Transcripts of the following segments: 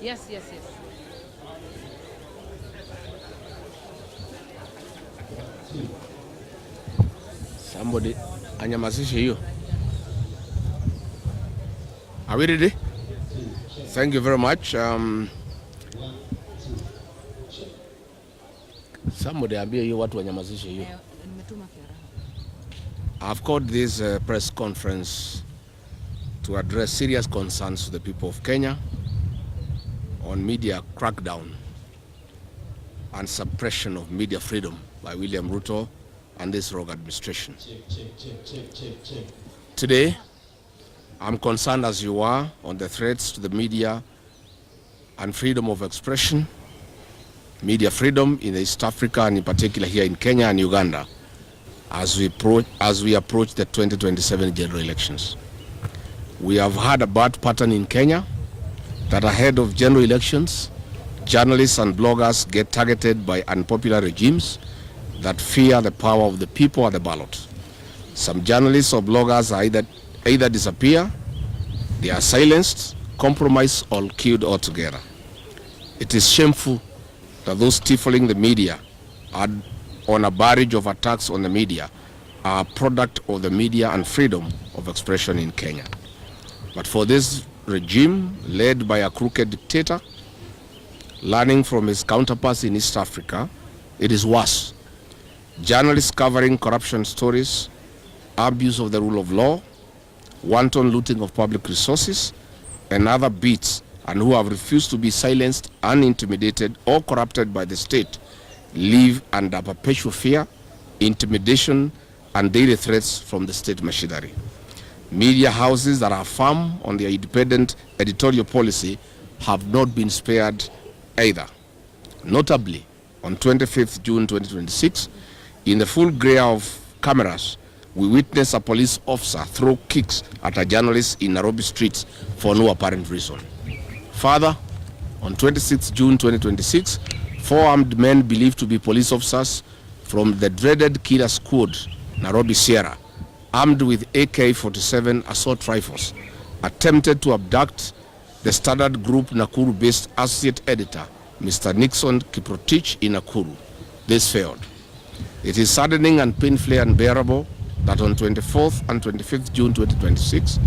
Yes, yes, yes. Somebody, anyamazishe hiyo. Are we ready? Thank you very much. Somebody ambie hiyo watu wanyamazishe hiyo. I've called this press conference to address serious concerns to the people of Kenya on media crackdown and suppression of media freedom by William Ruto and this rogue administration. Today, I'm concerned as you are on the threats to the media and freedom of expression, media freedom in East Africa and in particular here in Kenya and Uganda as we approach the 2027 general elections. We have had a bad pattern in Kenya that ahead of general elections, journalists and bloggers get targeted by unpopular regimes that fear the power of the people at the ballot. Some journalists or bloggers are either disappear, they are silenced, compromised, or killed altogether. It is shameful that those stifling the media are on a barrage of attacks on the media are a product of the media and freedom of expression in Kenya. But for this regime led by a crooked dictator, learning from his counterparts in East Africa, it is worse. Journalists covering corruption stories, abuse of the rule of law, wanton looting of public resources, and other beats, and who have refused to be silenced, unintimidated, or corrupted by the state, live under perpetual fear, intimidation, and daily threats from the state machinery. Media houses that are firm on their independent editorial policy have not been spared either. Notably, on 25th June 2026, in the full glare of cameras, we witnessed a police officer throw kicks at a journalist in Nairobi streets for no apparent reason. Further, on 26th June 2026, 4 armed men believed to be police officers from the dreaded killer squad, Nairobi Sierra, armed with AK-47 assault rifles, attempted to abduct the Standard Group Nakuru-based associate editor, Mr. Nixon Kiprotich in Nakuru. This failed. It is saddening and painfully unbearable that on 24th and 25th June 2026,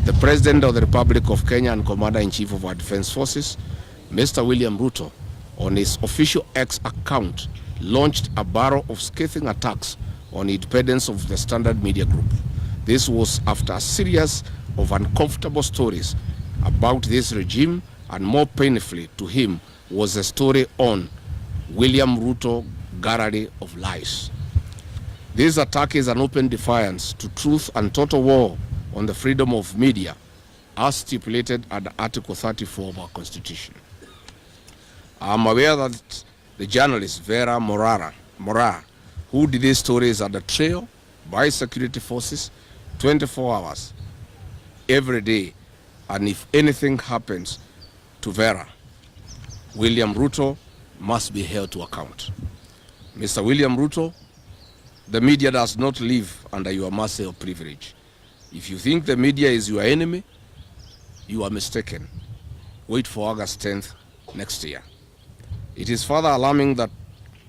the President of the Republic of Kenya and Commander-in-Chief of our Defense Forces, Mr. William Ruto, on his official X account, launched a barrage of scathing attacks on the independence of the Standard Media Group. This was after a series of uncomfortable stories about this regime, and more painfully to him was a story on William Ruto gallery of lies. This attack is an open defiance to truth and total war on the freedom of media as stipulated under Article 34 of our Constitution. I am aware that the journalist Vera Morara, who did these stories under trail by security forces 24 hours every day, and if anything happens to Vera, William Ruto must be held to account. Mr. William Ruto, the media does not live under your mercy or privilege. If you think the media is your enemy, you are mistaken. Wait for August 10th next year. It is further alarming that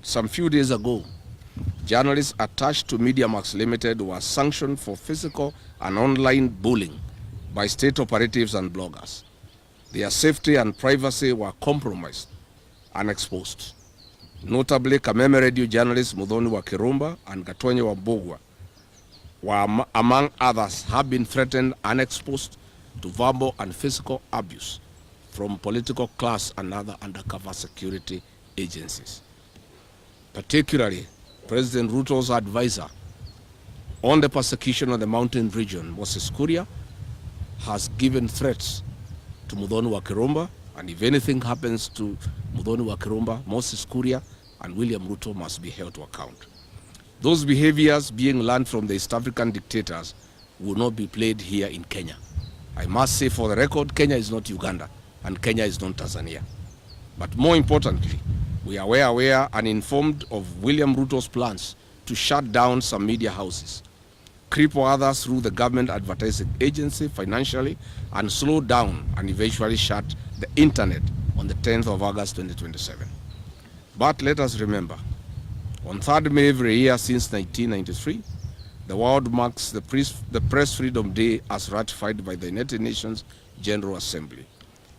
some few days ago, journalists attached to MediaMax Limited were sanctioned for physical and online bullying by state operatives and bloggers. Their safety and privacy were compromised and exposed. Notably, Kameme Radio journalists Muthoni wa Kirumba and Gatonye wa Mbugua were, among others, have been threatened and exposed to verbal and physical abuse from political class and other undercover security agencies. Particularly, President Ruto's advisor on the persecution of the mountain region, Moses Kuria, has given threats to Muthoni wa Kirumba, and if anything happens to Muthoni wa Kirumba, Moses Kuria and William Ruto must be held to account. Those behaviors being learned from the East African dictators will not be played here in Kenya. I must say for the record, Kenya is not Uganda and Kenya is not Tanzania. But more importantly, we are aware and informed of William Ruto's plans to shut down some media houses, cripple others through the government advertising agency financially, and slow down and eventually shut the internet on the 10th of August 2027. But let us remember, on 3rd May every year since 1993, the world marks the Press Freedom Day as ratified by the United Nations General Assembly.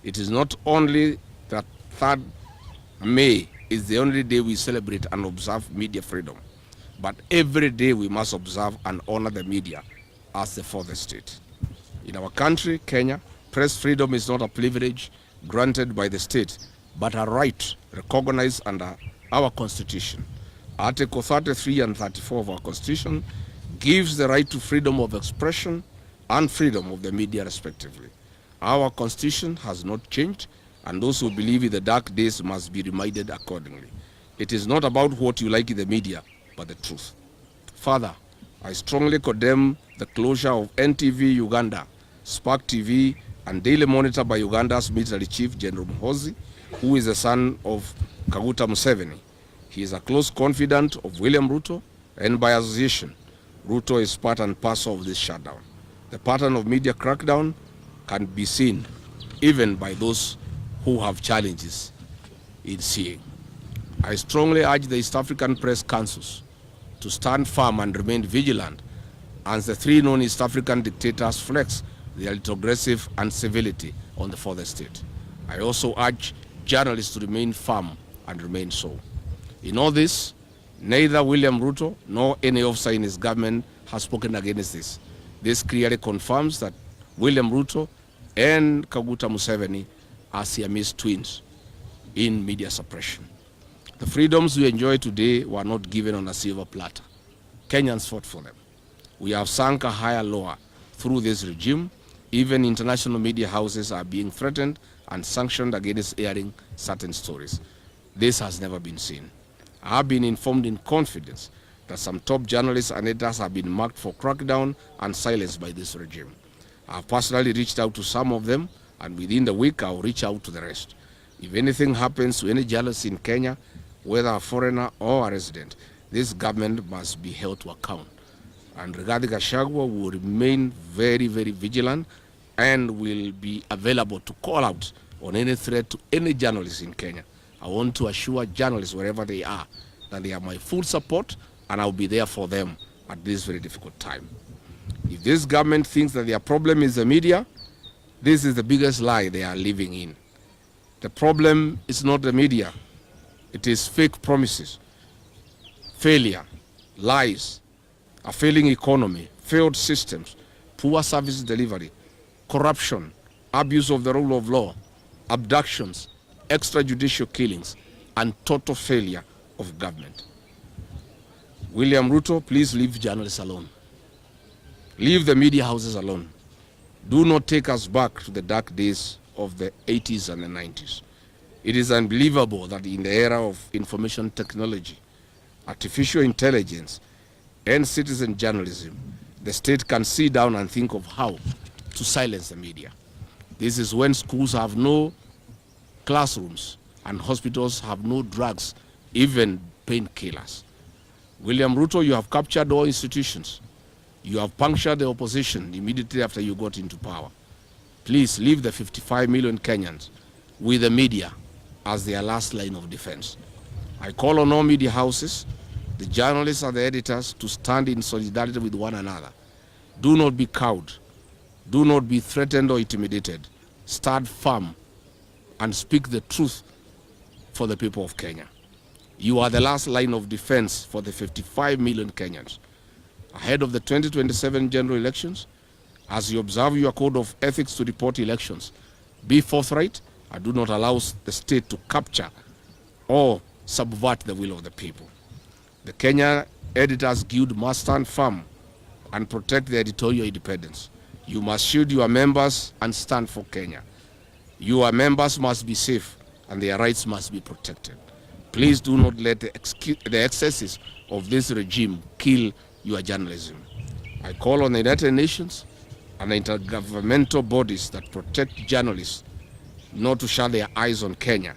It is not only that 3rd May is the only day we celebrate and observe media freedom, but every day we must observe and honor the media as the fourth estate. In our country, Kenya, press freedom is not a privilege granted by the state, but a right recognized under our Constitution. Article 33 and 34 of our Constitution gives the right to freedom of expression and freedom of the media respectively. Our Constitution has not changed, and those who believe in the dark days must be reminded accordingly. It is not about what you like in the media, but the truth. Further, I strongly condemn the closure of NTV Uganda, Spark TV, and Daily Monitor by Uganda's military chief, General Muhoozi, who is the son of Kaguta Museveni. He is a close confidant of William Ruto, and by association, Ruto is part and parcel of this shutdown. The pattern of media crackdown can be seen even by those who have challenges in seeing. I strongly urge the East African Press Councils to stand firm and remain vigilant as the three known East African dictators flex their retrogressive incivility on the fourth estate. I also urge journalists to remain firm and remain so. In all this, neither William Ruto nor any officer in his government has spoken against this. This clearly confirms that William Ruto and Kaguta Museveni are Siamese twins in media suppression. The freedoms we enjoy today were not given on a silver platter. Kenyans fought for them. We have sunk a higher lower through this regime. Even international media houses are being threatened and sanctioned against airing certain stories. This has never been seen. I have been informed in confidence that some top journalists and editors have been marked for crackdown and silenced by this regime. I have personally reached out to some of them, and within the week I will reach out to the rest. If anything happens to any journalist in Kenya, whether a foreigner or a resident, this government must be held to account. And regarding Gachagua, we will remain very, very vigilant and will be available to call out on any threat to any journalist in Kenya. I want to assure journalists wherever they are that they have my full support, and I'll be there for them at this very difficult time. If this government thinks that their problem is the media, this is the biggest lie they are living in. The problem is not the media. It is fake promises, failure, lies, a failing economy, failed systems, poor service delivery, corruption, abuse of the rule of law, abductions, extrajudicial killings, and total failure of government. William Ruto, please leave journalists alone. Leave the media houses alone. Do not take us back to the dark days of the 80s and the 90s. It is unbelievable that in the era of information technology, artificial intelligence, and citizen journalism, the state can sit down and think of how to silence the media. This is when schools have no classrooms and hospitals have no drugs, even painkillers. William Ruto, you have captured all institutions. You have punctured the opposition immediately after you got into power. Please leave the 55 million Kenyans with the media as their last line of defense. I call on all media houses, the journalists and the editors to stand in solidarity with one another. Do not be cowed. Do not be threatened or intimidated. Stand firm and speak the truth for the people of Kenya. You are the last line of defense for the 55 million Kenyans. Ahead of the 2027 general elections, as you observe your code of ethics to report elections, be forthright and do not allow the state to capture or subvert the will of the people. The Kenya Editors Guild must stand firm and protect the editorial independence. You must shield your members and stand for Kenya. Your members must be safe and their rights must be protected. Please do not let the excesses of this regime kill your journalism. I call on the United Nations and the intergovernmental bodies that protect journalists not to shut their eyes on Kenya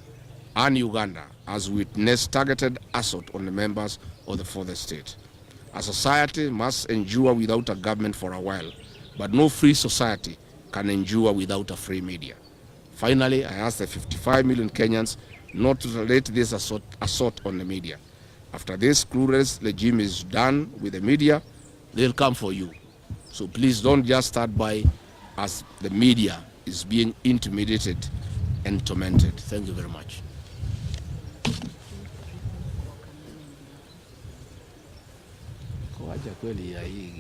and Uganda as we witness targeted assault on the members of the fourth estate. A society must endure without a government for a while, but no free society can endure without a free media. Finally, I ask the 55 million Kenyans not to relate this assault on the media. After this clueless regime is done with the media, they'll come for you. So please don't just start by as the media is being intimidated and tormented. Thank you very much. Kwaja kweli ya hii